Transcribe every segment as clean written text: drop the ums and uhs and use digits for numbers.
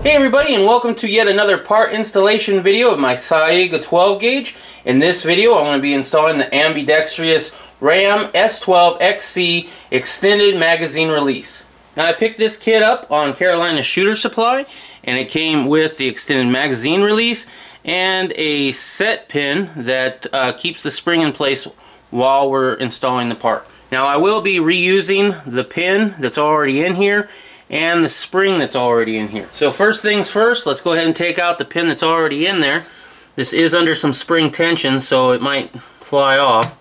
Hey everybody, and welcome to yet another part installation video of my Saiga 12 gauge. In this video I'm going to be installing the ambidextrous RAM S12XC extended magazine release. Now I picked this kit up on Carolina Shooter Supply, and it came with the extended magazine release and a set pin that keeps the spring in place while we're installing the part. Now I will be reusing the pin that's already in here and the spring that's already in here. So first things first, let's go ahead and take out the pin that's already in there. This is under some spring tension, so it might fly off.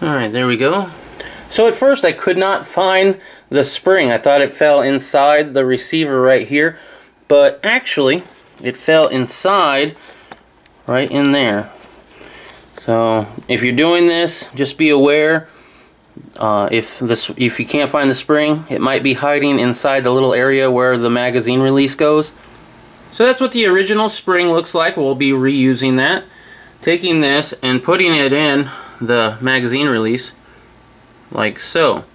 Alright, there we go. So at first I could not find the spring. I thought it fell inside the receiver right here, but actually it fell inside right in there. So if you're doing this, just be aware if you can't find the spring, it might be hiding inside the little area where the magazine release goes. So that's what the original spring looks like. We'll be reusing that. Taking this and putting it in the magazine release like so.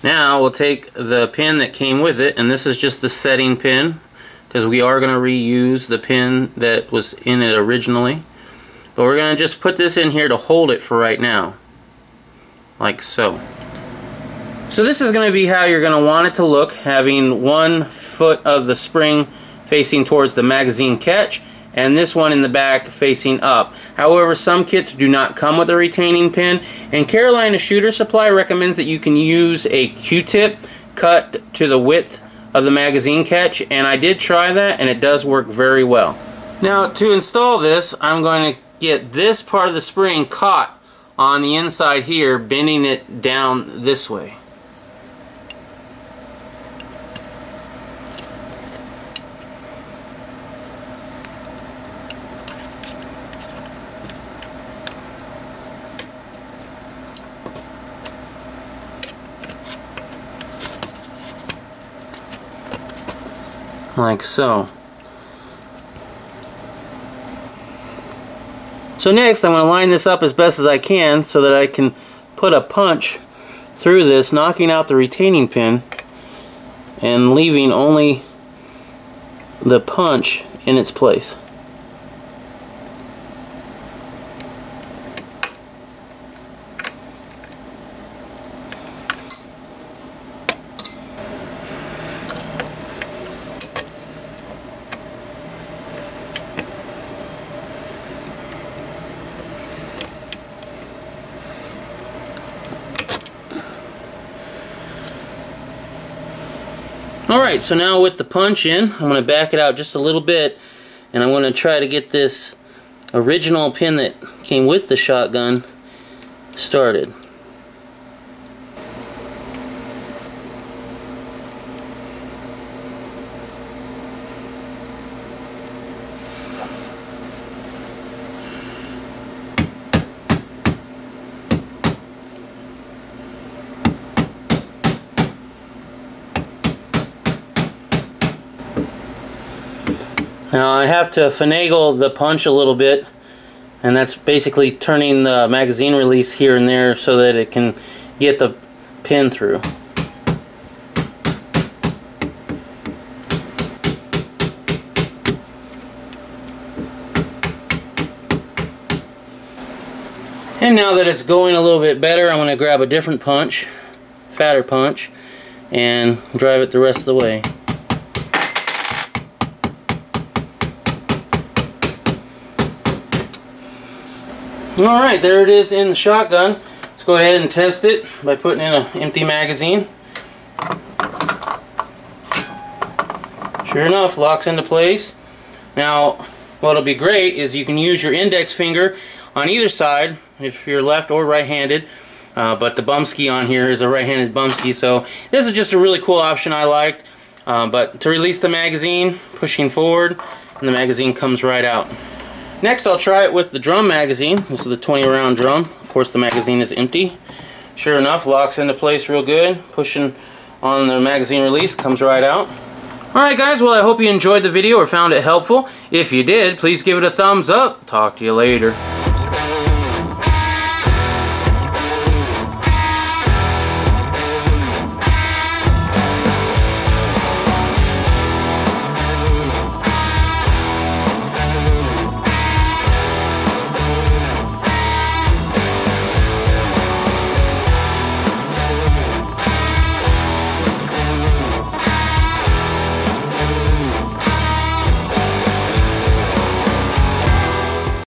Now we'll take the pin that came with it, and this is just the setting pin because we are going to reuse the pin that was in it originally, but we're going to just put this in here to hold it for right now like so. So this is going to be how you're going to want it to look, having one foot of the spring facing towards the magazine catch and this one in the back facing up. However, some kits do not come with a retaining pin, and Carolina Shooter Supply recommends that you can use a Q-tip cut to the width of the magazine catch, and I did try that and it does work very well. Now to install this, I'm going to get this part of the spring caught on the inside here, bending it down this way. Like so. So next I'm going to line this up as best as I can so that I can put a punch through this, knocking out the retaining pin and leaving only the punch in its place. Alright, so now with the punch in, I'm going to back it out just a little bit, and I'm going to try to get this original pin that came with the shotgun started. Now I have to finagle the punch a little bit, and that's basically turning the magazine release here and there so that it can get the pin through. And now that it's going a little bit better, I'm going to grab a different punch, fatter punch, and drive it the rest of the way. Alright, there it is in the shotgun. Let's go ahead and test it by putting in an empty magazine. Sure enough, locks into place. Now, what'll be great is you can use your index finger on either side if you're left or right-handed, but the bumski on here is a right-handed bumski, so this is just a really cool option I liked. But to release the magazine, pushing forward, and the magazine comes right out. Next, I'll try it with the drum magazine. This is the 20 round drum. Of course, the magazine is empty. Sure enough, locks into place real good. Pushing on the magazine release, comes right out. Alright guys, well I hope you enjoyed the video or found it helpful. If you did, please give it a thumbs up. Talk to you later.